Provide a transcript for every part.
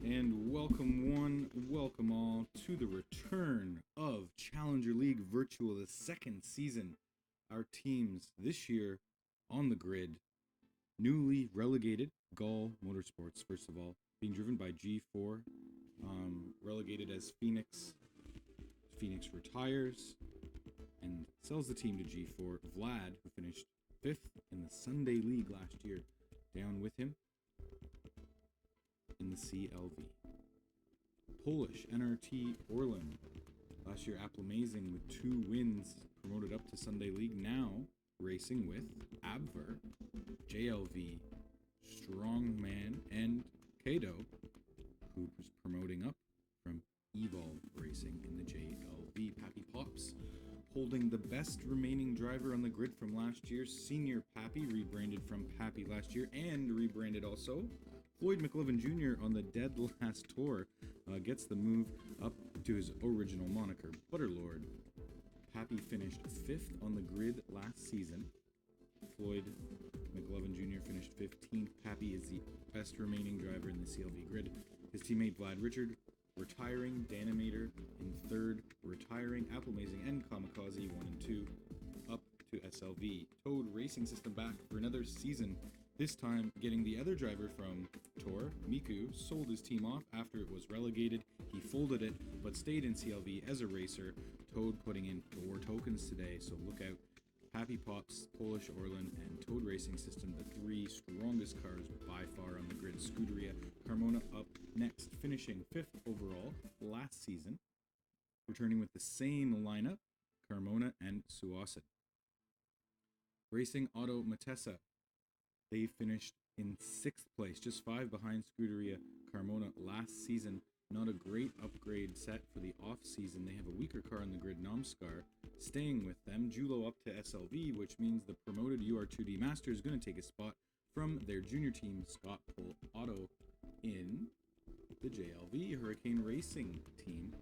and welcome one, welcome all to the return of Challenger League Virtual, the second season. Our teams this year on the grid, newly relegated Gall Motorsports, first of all, being driven by G4, relegated as Phoenix. Phoenix retires and sells the team to G4. Vlad, who finished 5th in the Sunday League last year, down with him in the CLV. Polish NRT Orlin, last year Amazing with 2 wins, promoted up to Sunday League, now racing with Abver, JLV, Strongman, and Kato, who was promoting up from Evolve Racing in the JLV. Pappy Pops holding the best remaining driver on the grid from last year, Senior Pappy, rebranded from Pappy last year, and rebranded also Floyd McLovin Jr. on the Dead Last Tour, gets the move up to his original moniker, Butterlord. Pappy finished 5th on the grid last season. Floyd McLovin Jr. finished 15th. Pappy is the best remaining driver in the CLV grid. His teammate Vlad Richard retiring, Danimator in 3rd, retiring, Amazing and Kamikaze 1 and 2, up to SLV. Toad Racing System back for another season. This time, getting the other driver from Tor, Miku, sold his team off after it was relegated. He folded it, but stayed in CLV as a racer. Toad putting in 4 tokens today, so look out. Happy Pops, Polish Orlin, and Toad Racing System, the 3 strongest cars by far on the grid. Scuderia Carmona up next, finishing 5th overall last season. Returning with the same lineup, Carmona and Suasen. Racing Auto Matessa, they finished in 6th place, just 5 behind Scuderia Carmona last season. Not a great upgrade set for the off-season. They have a weaker car on the grid, Nomskar, staying with them. Julo up to SLV, which means the promoted UR2D Master is going to take a spot from their junior team, Scott Pole Auto, in the JLV. Hurricane Racing team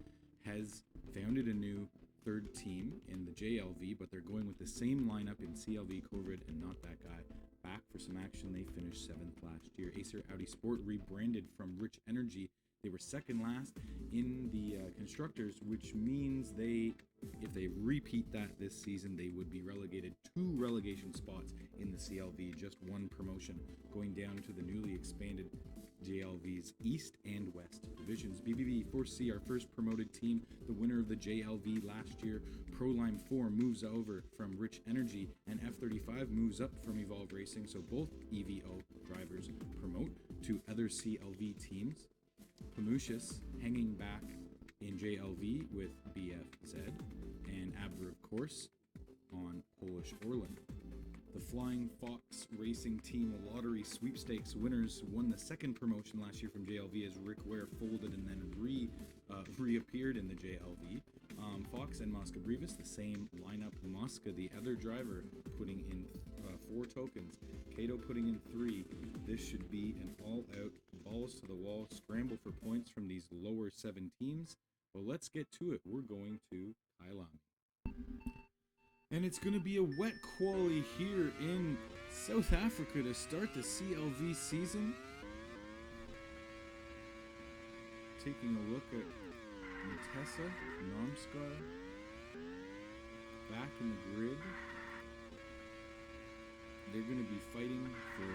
has founded a new 3rd team in the JLV, but they're going with the same lineup in CLV, Covid, and not that guy. Back for some action, they finished 7th last year. Acer Audi Sport rebranded from Rich Energy. They were 2nd last in the constructors, which means if they repeat that this season, they would be relegated 2 relegation spots in the CLV, just 1 promotion, going down to the newly expanded JLV's East and West divisions. BBB 4C, our first promoted team, the winner of the JLV last year. Proline 4 moves over from Rich Energy, and F35 moves up from Evolve Racing, so both EVO drivers promote to other CLV teams. Pamushis hanging back in JLV with BFZ, and Abra, of course, on Polish Orlin. The Flying Fox Racing Team Lottery Sweepstakes winners won the 2nd promotion last year from JLV as Rick Ware folded and then reappeared in the JLV. Fox and Mosca Brevis, the same lineup. Mosca, the other driver, putting in 4 tokens. Kato putting in 3. This should be an all-out, balls-to-the-wall scramble for points from these lower 7 teams. Well, let's get to it. We're going to Thailand. And it's going to be a wet quali here in South Africa to start the CLV season. Taking a look at Matessa, Nomskar, back in the grid. They're going to be fighting for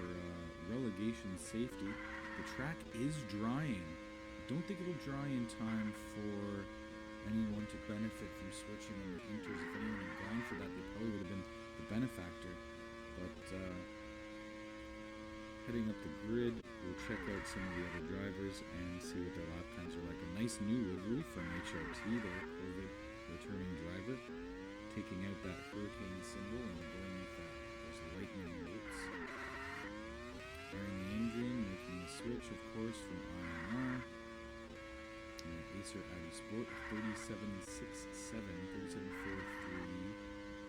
relegation safety. The track is drying. I don't think it'll dry in time for anyone to benefit from switching in the inters. If anyone had gone for that, they probably would have been the benefactor. But heading up the grid, we'll check out some of the other drivers and see what their lap times are like. A nice new livery from HRT, their COVID returning driver, taking out that hurricane symbol and going with those lightning bolts. Airing the engine, making the switch, of course, from INR. And Acer Audi Sport 37.67, 37.43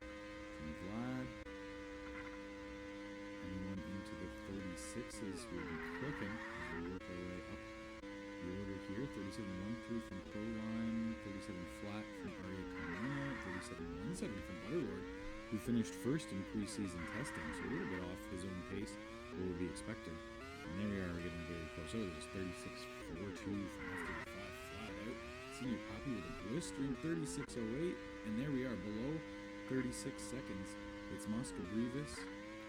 from Vlad. Anyone into the 36s will be cooking as we work our way up the order here. 37.13 from Proline, 37 flat from Arya Carmona, 37.17 from Butterlord, who finished 1st in preseason testing, so a little bit off his own pace, what would be expected. And there we are, getting very close so. There's 36.42 from F35 flat out. Senior Poppy with a blistering 36.08, and there we are below 36 seconds. It's Mosca Brevis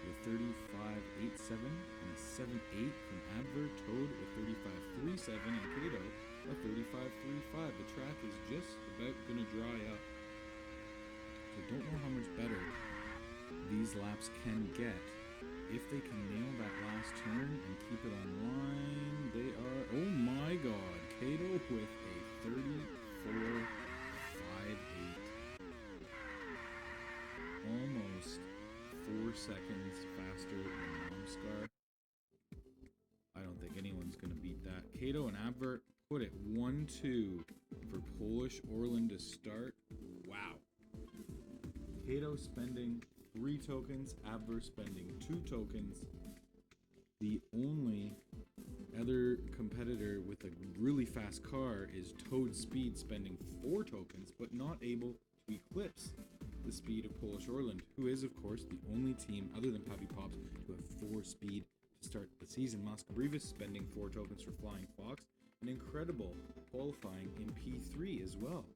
with 35.87 and a 7.8 from Adver, Toad with 35.37, and Kato a 35.35. The track is just about going to dry up. I don't know how much better these laps can get. If they can nail that last turn and keep it online, they are, oh my god, Kato with a 34.58. Almost 4 seconds faster than Momscar. I don't think anyone's going to beat that. Kato and Abvert put it 1-2 for Polish Orland to start. Wow. Kato spending 3 tokens, Abvert spending 2 tokens. The only other competitor with a really fast car is Toad Speed spending 4 tokens, but not able to eclipse the speed of Polish Orland, who is, of course, the only team other than Pappy Pops to have 4 speed to start the season. Mosca Brevis spending 4 tokens for Flying Fox, an incredible qualifying in P3 as well.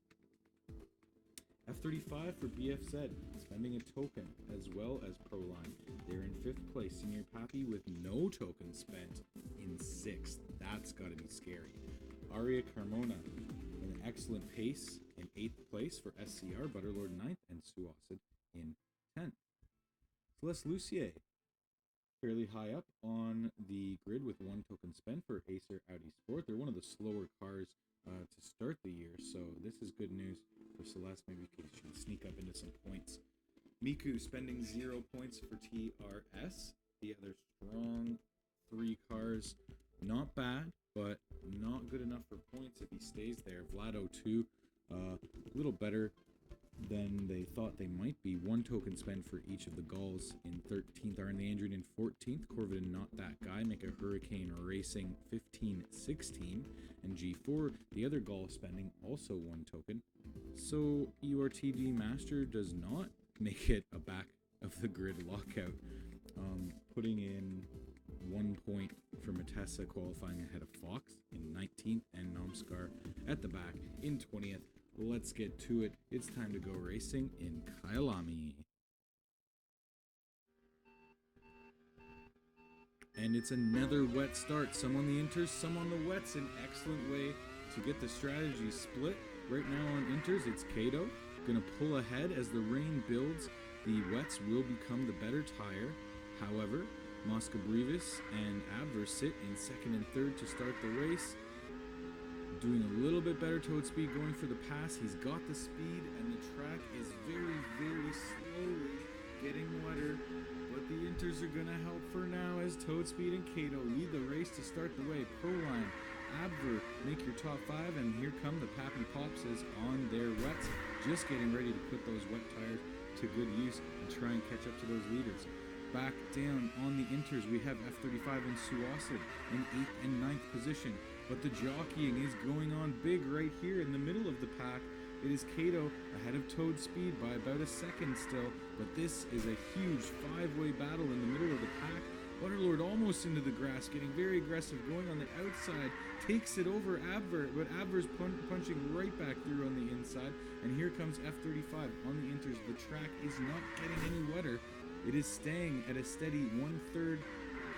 F35 for BFZ, spending a token as well as Proline. They're in 5th place. Senior Pappy with no tokens spent in 6th. That's got to be scary. Aria Carmona, an excellent pace in 8th place for SCR, Butterlord 9th, and Suacid in 10th. Celeste Lucier, fairly high up on the grid with 1 token spent for Acer Audi Sport. They're one of the slower cars to start the year, so this is good news for Celeste. Maybe she can sneak up into some points. Miku spending 0 points for TRS. The other strong 3 cars. Not bad, but not good enough for points if he stays there. Vlado 2, a little better than they thought they might be. 1 token spent for each of the Gauls in 13th. Arn the Android in 14th. Corvid Not That Guy make a Hurricane Racing 15-16. And G4, the other Gaul spending also 1 token. So UR2D Master does not make it a back of the grid lockout, putting in 1 point for Matessa qualifying ahead of Fox in 19th and Nomskar at the back in 20th. Let's get to it. It's time to go racing in Kyalami. And it's another wet start. Some on the inters, some on the wets. An excellent way to get the strategy split. Right now on inters, it's Kato. Gonna pull ahead as the rain builds. The wets will become the better tire. However, Mosca Brevis and Abver sit in 2nd and 3rd to start the race. Doing a little bit better. Toad Speed going for the pass. He's got the speed, and the track is very, very slowly getting wetter. But the inters are going to help for now as Toad Speed and Kato lead the race to start the way. Proline, Abver, make your top 5, and here come the Pappy Popses on their wets. Just getting ready to put those wet tires to good use and try and catch up to those leaders. Back down on the inters, we have F35 and Suacid in 8th and 9th position. But the jockeying is going on big right here in the middle of the pack. It is Kato ahead of Toad Speed by about a second still. But this is a huge 5-way battle in the middle of the pack. Butterlord almost into the grass, getting very aggressive, going on the outside, takes it over Abver, but Abver's punching right back through on the inside. And here comes F35 on the inters. The track is not getting any wetter. It is staying at a steady 1/3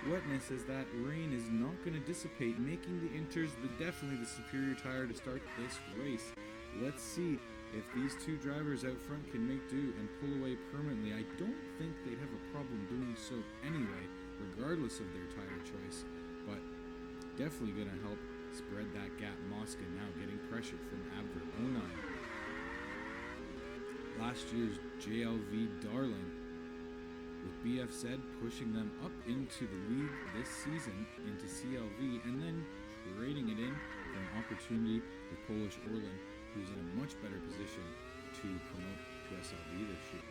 wetness as that rain is not going to dissipate, making the inters definitely the superior tire to start this race. Let's see if these 2 drivers out front can make do and pull away permanently. I don't think they'd have a problem doing so anyway, regardless of their tire choice, but definitely going to help spread that gap. Mosca now getting pressure from Abver 09. Last year's JLV darling, with BFZ pushing them up into the lead this season into CLV, and then trading it in for an opportunity with Polish Orland, who's in a much better position to promote to SLV this year.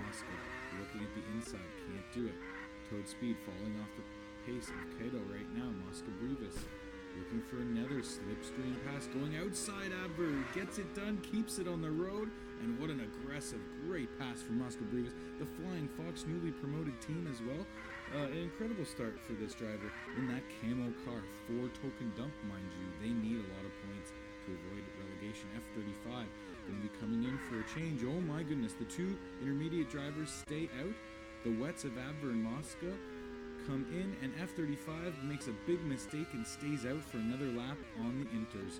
Mosca looking at the inside, can't do it. Toad Speed falling off the pace of Kato right now. Mosca Brevis looking for another slipstream pass, going outside Abver, gets it done, keeps it on the road, and what an aggressive, great pass from Mosca Brevis. The Flying Fox newly promoted team as well. An incredible start for this driver in that camo car. 4 token dump, mind you. They need a lot of points to avoid relegation. F35 going to be coming in for a change. Oh my goodness, the 2 intermediate drivers stay out. The wets of Abver and Mosca come in, and F35 makes a big mistake and stays out for another lap on the inters.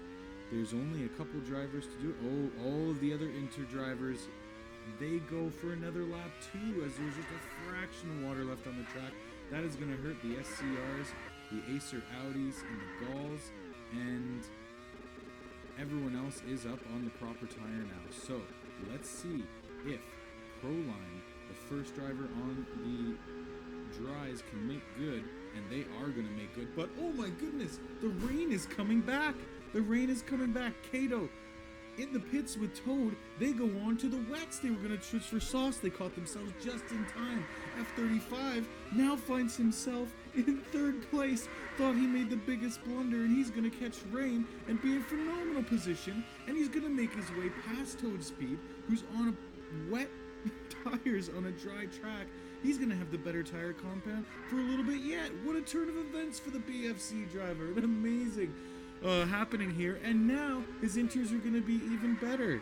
There's only a couple drivers to do it. Oh, all of the other inter drivers, they go for another lap too, as there's just a fraction of water left on the track. That is going to hurt the SCRs, the Acer Audis, and the Gauls, and everyone else is up on the proper tire now. So let's see if Proline, the first driver on the dries, can make good, and they are going to make good. But oh my goodness, the rain is coming back. The rain is coming back. Kato in the pits with Toad. They go on to the wets. They were going to switch for sauce. They caught themselves just in time. F35 now finds himself in 3rd place. Thought he made the biggest blunder, and he's going to catch rain and be in phenomenal position, and he's going to make his way past Toad Speed, who's on a wet tires on a dry track. He's going to have the better tire compound for a little bit yet. What a turn of events for the BFC driver. An amazing happening here, and now his inters are going to be even better.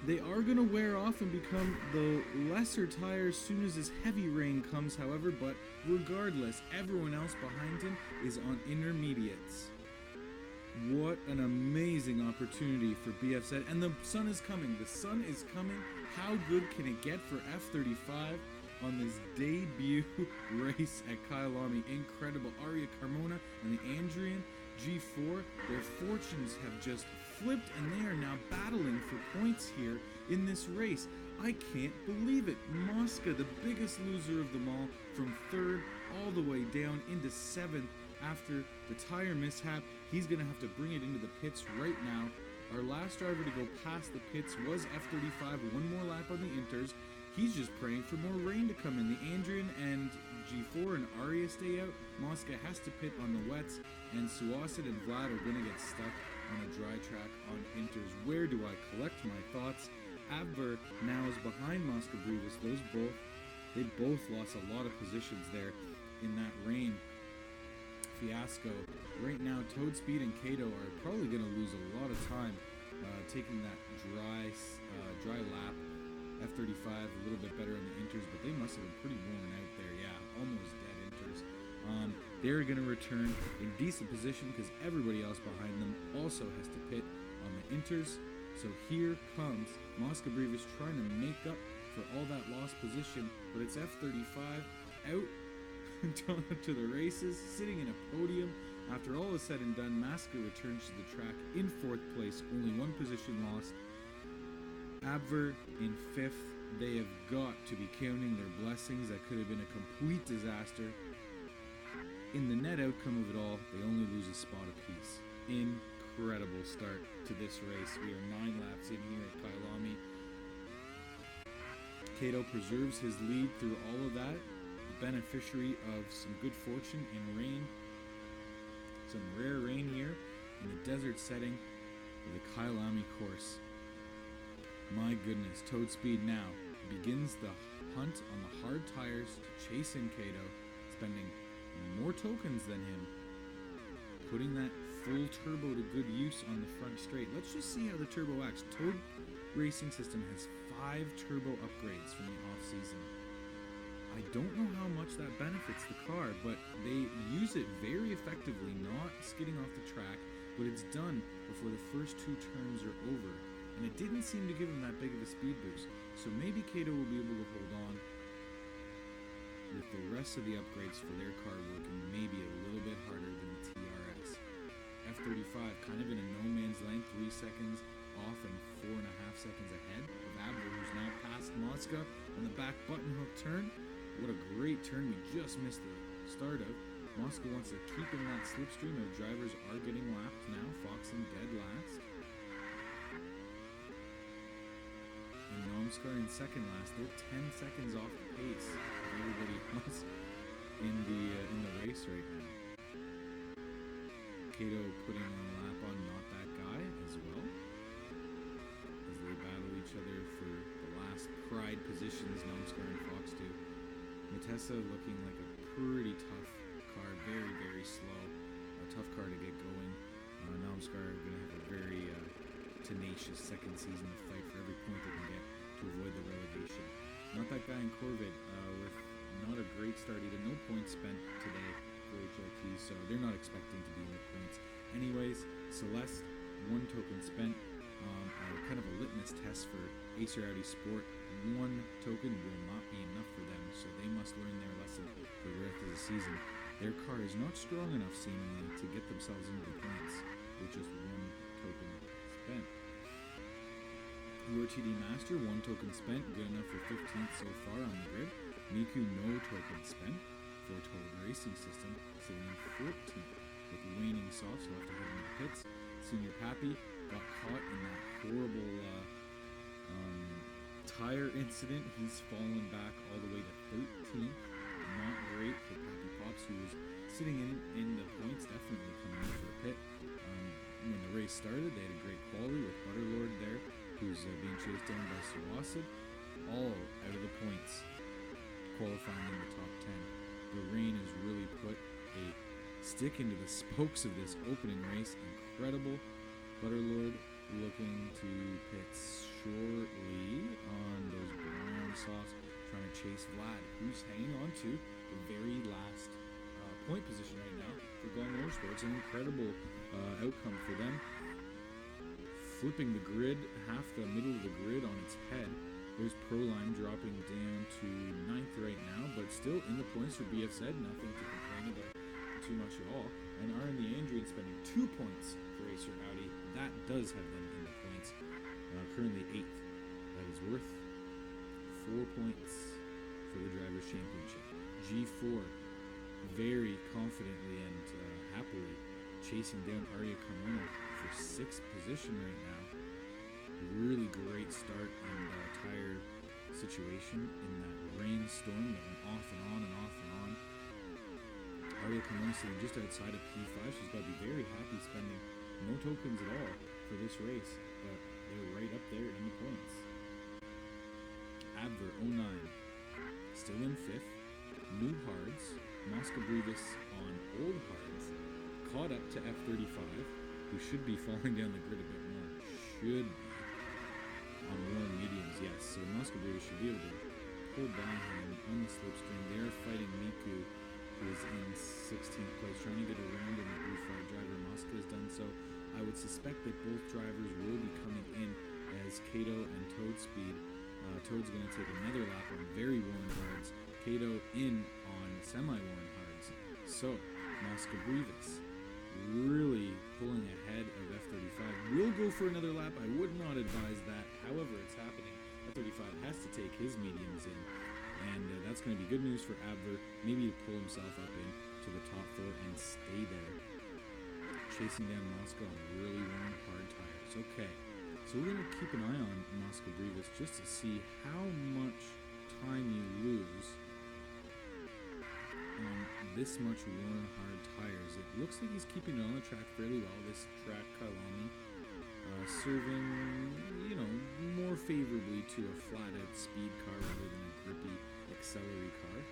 They are going to wear off and become the lesser tires as soon as this heavy rain comes, however, but regardless, everyone else behind him is on intermediates. What an amazing opportunity for BFZ, and the sun is coming. The sun is coming. How good can it get for F35 on this debut race at Kyalami? Incredible. Aria Carmona and the Andrian G4, their fortunes have just flipped, and they are now battling for points here in this race. I can't believe it. Mosca, the biggest loser of them all, from 3rd all the way down into 7th after the tire mishap. He's going to have to bring it into the pits right now. Our last driver to go past the pits was F35, one more lap on the inters. He's just praying for more rain to come in. The Andrian and G4 and Aria stay out. Mosca has to pit on the wets, and Suasid and Vlad are going to get stuck on a dry track on inters. Where do I collect my thoughts? Abver now is behind Mosca Brivas. They both lost a lot of positions there in that rain fiasco. Right now, Toad Speed and Kato are probably going to lose a lot of time taking that dry lap. F35 a little bit better on the inters, but they must have been pretty worn out there. Yeah, almost dead inters. They're going to return in decent position because everybody else behind them also has to pit on the inters. So here comes Mosca Brivas trying to make up for all that lost position, but it's F35 out to the races, sitting in a podium. After all is said and done, Mosca returns to the track in 4th place, only 1 position lost. Abver in 5th. They have got to be counting their blessings. That could have been a complete disaster. In the net outcome of it all, they only lose a spot apiece. Incredible start to this race. We are 9 laps in here at Kyalami. Kato preserves his lead through all of that, the beneficiary of some good fortune and rain. Some rare rain here in the desert setting of the Kyalami course. My goodness, Toad Speed now begins the hunt on the hard tires to chase in Kato, spending more tokens than him, putting that full turbo to good use on the front straight. Let's just see how the turbo acts. Toad Racing System has 5 turbo upgrades from the off-season. I don't know how much that benefits the car, but they use it very effectively, not skidding off the track, but it's done before the first 2 turns are over. And it didn't seem to give him that big of a speed boost. So maybe Kato will be able to hold on with the rest of the upgrades for their car working maybe a little bit harder than the TRS. F35 kind of in a no man's land, 3 seconds off and 4.5 seconds ahead of Abver, who's now past Mosca on the back button hook turn. What a great turn we just missed the start of. Mosca wants to keep in that slipstream. Our drivers are getting lapped now. Foxen dead last. And Nomskar in second last. They're 10 seconds off the pace of everybody else in the race right now. Kato putting a lap on Not That Guy as well, as they battle each other for the last pride positions. Nomskar and Fox do. Matessa looking like a pretty tough car, very, very slow. A tough car to get going. Namskar are going to have a very tenacious second season to fight for every point they can get to avoid the relegation. Not that guy in Corvid with not a great start either. No points spent today for HRT, so they're not expecting to be in the points. Anyways, Celeste, 1 token spent. Kind of a litmus test for Acer Audi Sport. 1 token will not be enough for them, so they must learn their lesson for the rest of the season. Their car is not strong enough, seemingly, to get themselves into the points with just 1 token spent. UR2D Master, 1 token spent, good enough for 15th so far on the grid. Miku, no token spent for Total Racing System, sitting in 14th. With waning softs, he'll have to head into the pits. Senior Pappy got caught in that horrible tire incident. He's fallen back all the way to 13th. Not great for Pappy Pops, who was sitting in the points, definitely coming in for a pit. When the race started, they had a great quality with Butterlord there, who's being chased down by Suwasid, all out of the points, qualifying in the top 10. The rain has really put a stick into the spokes of this opening race. Incredible. Butterlord looking to pit shortly on those brown softs, trying to chase Vlad, who's hanging on to the very last point position right now for Glen Motorsports. An incredible outcome for them. Flipping the grid, half the middle of the grid on its head. There's Proline dropping down to 9th right now, but still in the points for BFZ. Nothing to complain about too much at all. And R&D Andrian spending 2 points for Acer Audi. That does have them in the points. Currently 8th. That is worth 4 points for the Drivers' Championship. G4 very confidently and happily chasing down Arya Carmona for 6th position right now. Really great start and tire situation in that rainstorm that went off and on and off and on. Arya Carmona sitting just outside of P5. She's got to be very happy spending no tokens at all for this race, but they're right up there in the points. Abver 09 still in 5th. New hards, Mosca Brevis on old hards, caught up to F35, who should be falling down the grid a bit more. Should be on warm mediums, yes. So Mosca Brevis should be able to pull by him on the slipstream. They're fighting Miku, who is in 16th place, trying to get around in the blue flag driver. Mosca has done so. I would suspect that both drivers will be coming in as Kato and Toad Speed. Toad's going to take another lap on very worn hards. Kato in on semi-worn hards. So, Mosca Brevis really pulling ahead of F35. Will go for another lap. I would not advise that. However, it's happening. F35 has to take his mediums in. And that's going to be good news for Abver. Maybe to pull himself up into the top 4 and stay there. Chasing down Mosca on really worn hard tires. Okay. So we're going to keep an eye on Mosca Brevis just to see how much time you lose on this much worn hard tires. It looks like he's keeping it on the track fairly well, this track Kailani, serving, more favorably to a flat-out speed car rather than a grippy accelerate car.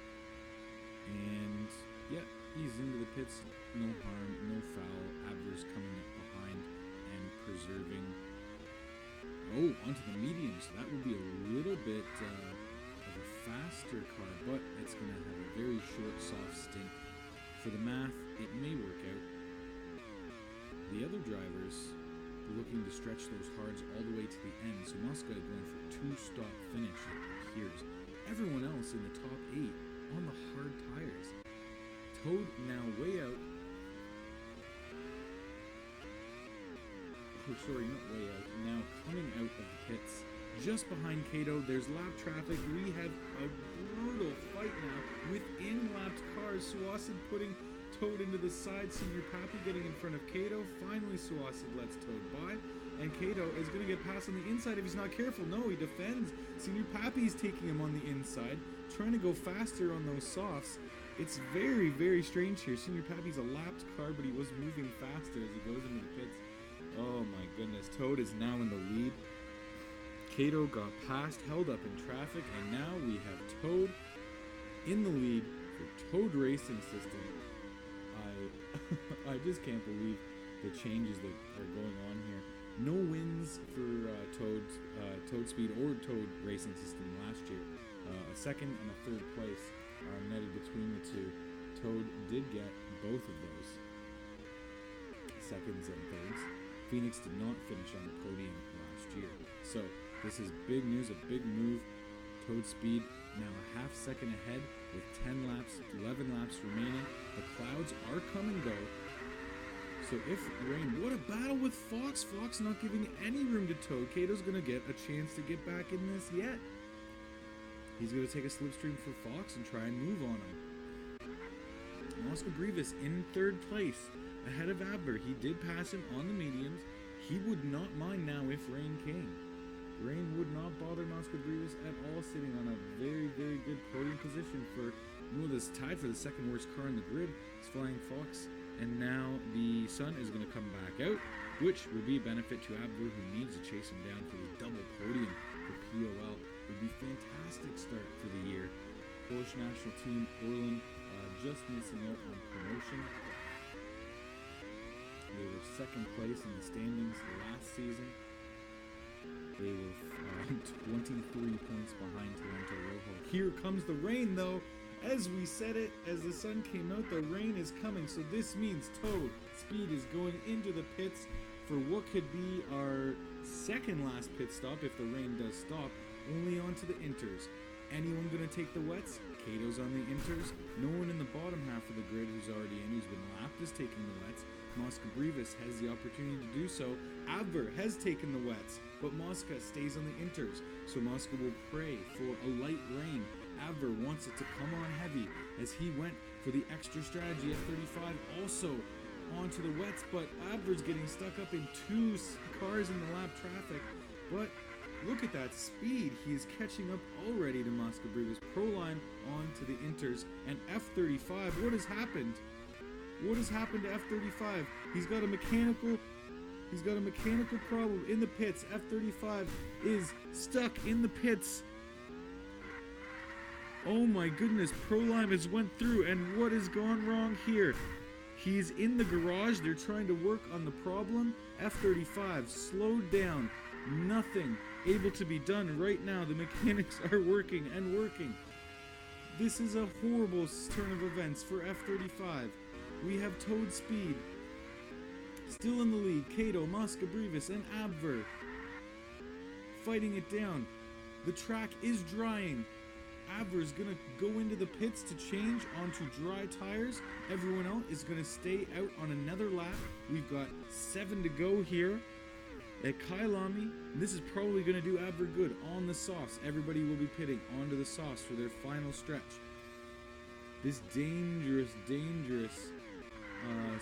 And yeah, he's into the pits, no harm, no foul. Abver's coming up behind and preserving. Oh, onto the medium, so that will be a little bit of a faster car, but it's going to have a very short, soft stint. For the math, it may work out. The other drivers looking to stretch those hards all the way to the end, so Mosca going for 2-stop finish, it appears. Everyone else in the top 8 on the hard tires. Toad now way out. Sorry, not way out. Now coming out of the pits. Just behind Kato, there's lap traffic. We have a brutal fight now within lapped cars. Suwasid putting Toad into the side. Senior Pappy getting in front of Kato. Finally, Suwasid lets Toad by. And Kato is going to get past on the inside if he's not careful. No, he defends. Senior Pappy's taking him on the inside, trying to go faster on those softs. It's very, very strange here. Senior Pappy's a lapped car, but he was moving faster as he goes into the pits. Oh my goodness, Toad is now in the lead. Kato got passed, held up in traffic, and now we have Toad In the lead for Toad Racing System. I just can't believe the changes that are going on here. No wins for Toad Speed or Toad Racing System last year. A second and a third place are netted between the two. Toad did get both of those, seconds and thirds. Phoenix did not finish on the podium last year. So this is big news, a big move. Toad Speed now a half second ahead with 10 laps, 11 laps remaining. The clouds are coming though. So if rain, what a battle with Fox. Fox not giving any room to Toad. Kato's going to get a chance to get back in this yet. He's going to take a slipstream for Fox and try and move on him. Oscar Brivas in third place, ahead of Abber. He did pass him on the mediums. He would not mind now if rain came. Rain would not bother Oscar Brivas at all, sitting on a very, very good podium position for this tied for the second worst car in the grid. It's Flying Fox. And now the sun is going to come back out, which would be a benefit to Abber, who needs to chase him down for the double podium for POL. It would be a fantastic start for the year. Polish national team Orlin just missing out on promotion. They were second place in the standings last season. They were 23 points behind Toronto Rojo. Here comes the rain though. As we said it, as the sun came out, the rain is coming. So this means Toad Speed is going into the pits for what could be our second last pit stop if the rain does stop. Only onto the inters. Anyone going to take the wets? Kato's on the inters. No one in the bottom half of the grid who's already in, who's been lapped, is taking the wets. Mosca Brivas has the opportunity to do so. Abver has taken the wets, but Mosca stays on the inters. So Mosca will pray for a light rain. Abver wants it to come on heavy as he went for the extra strategy at 35, also onto the wets, but Abver's getting stuck up in two cars in the lap traffic. But look at that speed. He is catching up already to Mosca Brivas. Proline onto the inters, and F35, what has happened? What has happened to F35? He's got a mechanical problem in the pits. F35 is stuck in the pits. Oh my goodness, Proline has went through, and what has gone wrong here? He's in the garage. They're trying to work on the problem. F35 slowed down. Nothing able to be done right now. The mechanics are working and working. This is a horrible turn of events for F35. We have Toad Speed still in the lead. Kato, Mosca Brivas, and Abver fighting it down. The track is drying. Abver is going to go into the pits to change onto dry tires. Everyone else is going to stay out on another lap. We've got 7 to go here at Kailami. This is probably going to do Abver good on the softs. Everybody will be pitting onto the softs for their final stretch. This dangerous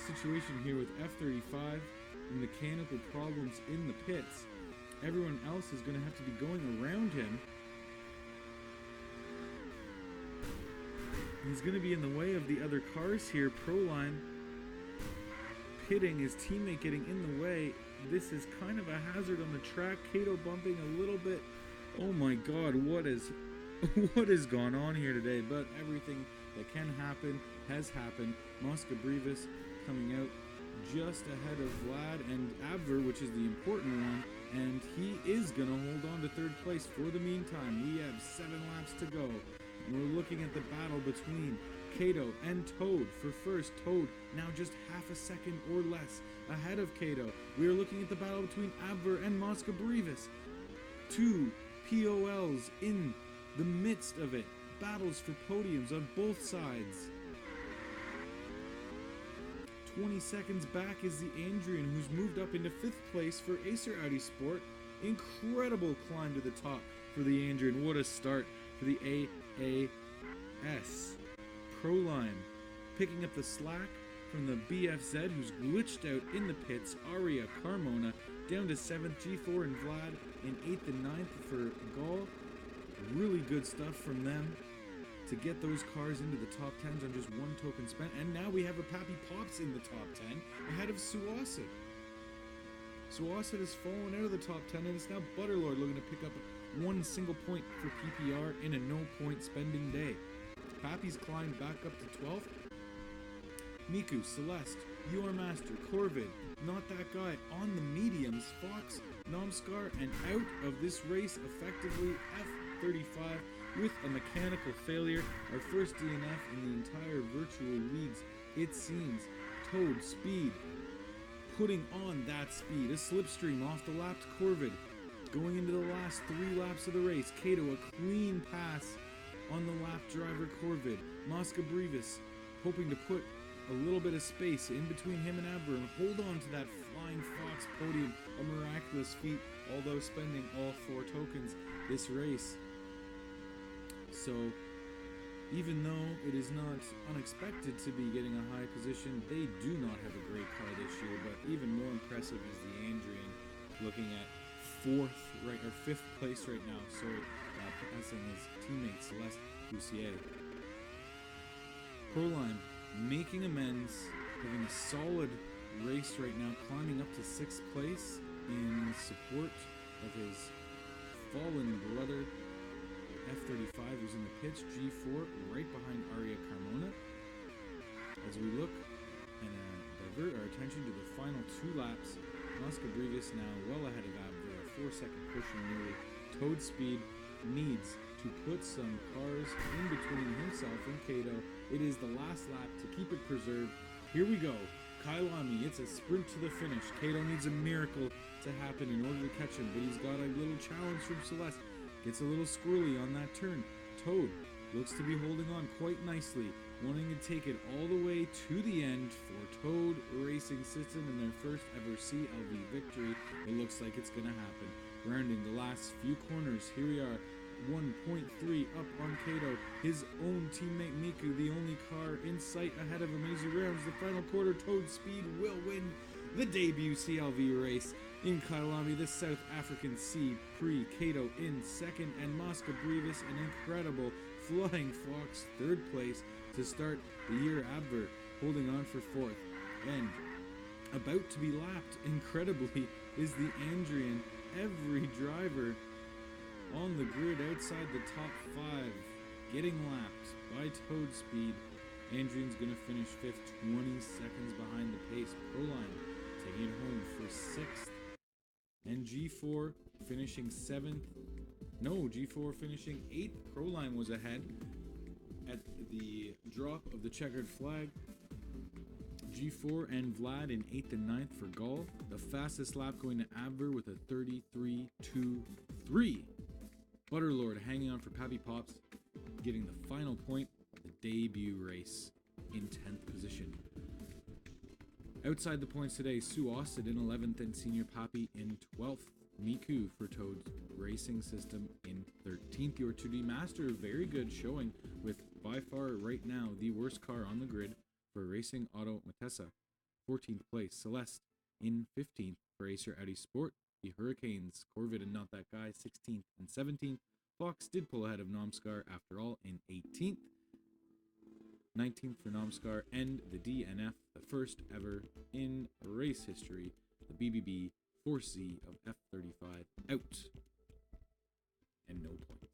situation here with F35, the mechanical problems in the pits. Everyone else is going to have to be going around him. He's going to be in the way of the other cars here. Proline pitting, his teammate getting in the way. This is kind of a hazard on the track. Kato bumping a little bit. Oh my god, what has gone on here today? But everything that can happen has happened. Mosca Brivas coming out just ahead of Vlad and Abver, which is the important one, and he is going to hold on to third place for the meantime. We have 7 laps to go. We're looking at the battle between Kato and Toad for first. Toad now just half a second or less ahead of Kato. We are looking at the battle between Abver and Mosca Brivas. 2 POLs in the midst of it. Battles for podiums on both sides. 20 seconds back is the Andrian, who's moved up into 5th place for Acer Audi Sport. Incredible climb to the top for the Andrian. What a start for the AAS. Proline picking up the slack from the BFZ, who's glitched out in the pits. Aria Carmona down to 7th. G4 and Vlad in 8th and 9th for Gall. Really good stuff from them to get those cars into the top 10s on just 1 token spent. And now we have a Pappy Pops in the top 10 ahead of Suwasid. Suwasid has fallen out of the top 10, and it's now Butterlord looking to pick up 1 single point for PPR in a no point spending day. Pappy's climbed back up to 12th. Miku, Celeste, UR Master, Corvid, Not That Guy on the mediums, Fox, Nomskar, and out of this race effectively F35 with a mechanical failure. Our first DNF in the entire virtual leagues, it seems. Toad Speed putting on that speed. A slipstream off the lapped Corvid. Going into the last 3 laps of the race, Kato a clean pass on the lap driver Corvid. Mosca Brevis hoping to put a little bit of space in between him and Abber and hold on to that Flying Fox podium. A miraculous feat, although spending all 4 tokens this race. So, even though it is not unexpected to be getting a high position, they do not have a great car this year, but even more impressive is the Andrian, looking at 5th place right now, passing his teammate Celeste Bussier. Proline making amends, having a solid race right now, climbing up to 6th place in support of his fallen brother F35, who's in the pits. G4 right behind Aria Carmona. As we look and divert our attention to the final 2 laps, Mosca Brevis now well ahead of Abver, a 4-second cushion nearly. Toad Speed needs to put some cars in between himself and Kato. It is the last lap to keep it preserved. Here we go. Kailami, it's a sprint to the finish. Kato needs a miracle to happen in order to catch him, but he's got a little challenge from Celeste. Gets a little squirrely on that turn. Toad looks to be holding on quite nicely, wanting to take it all the way to the end for Toad Racing System in their first ever CLV victory. It looks like it's going to happen. Rounding the last few corners, here we are, 1.3 up on Kato, his own teammate Miku, the only car in sight ahead of him as he rounds the final quarter. Toad Speed will win the debut CLV race in Kailami, the South African C-Prix. Kato in 2nd, and Mosca Brevis, an incredible Flying Fox 3rd place to start the year. Abver holding on for 4th, and about to be lapped incredibly is the Andrian. Every driver on the grid outside the top 5 getting lapped by Toad Speed. Andrian's going to finish 5th, 20 seconds behind the pace. Proline taking it home for 6th. And G4 finishing 7th. No, G4 finishing 8th. Proline was ahead at the drop of the checkered flag. G4 and Vlad in 8th and 9th for Gall. The fastest lap going to Abver with a 33.23. Butterlord hanging on for Pappy Pops, getting the final point of the debut race in 10th position. Outside the points today, Sue Austin in 11th and Senior Pappy in 12th. Miku for Toad's Racing System in 13th. UR2D Master, very good showing with by far right now the worst car on the grid for Racing Auto Matessa. 14th place. Celeste in 15th for Acer Audi Sport. The Hurricanes, Corvid and Not That Guy, 16th and 17th. Fox did pull ahead of Nomskar after all in 18th. 19th for Nomskar, and the DNF, the first ever in race history, the BBB 4C of F35 out and no points.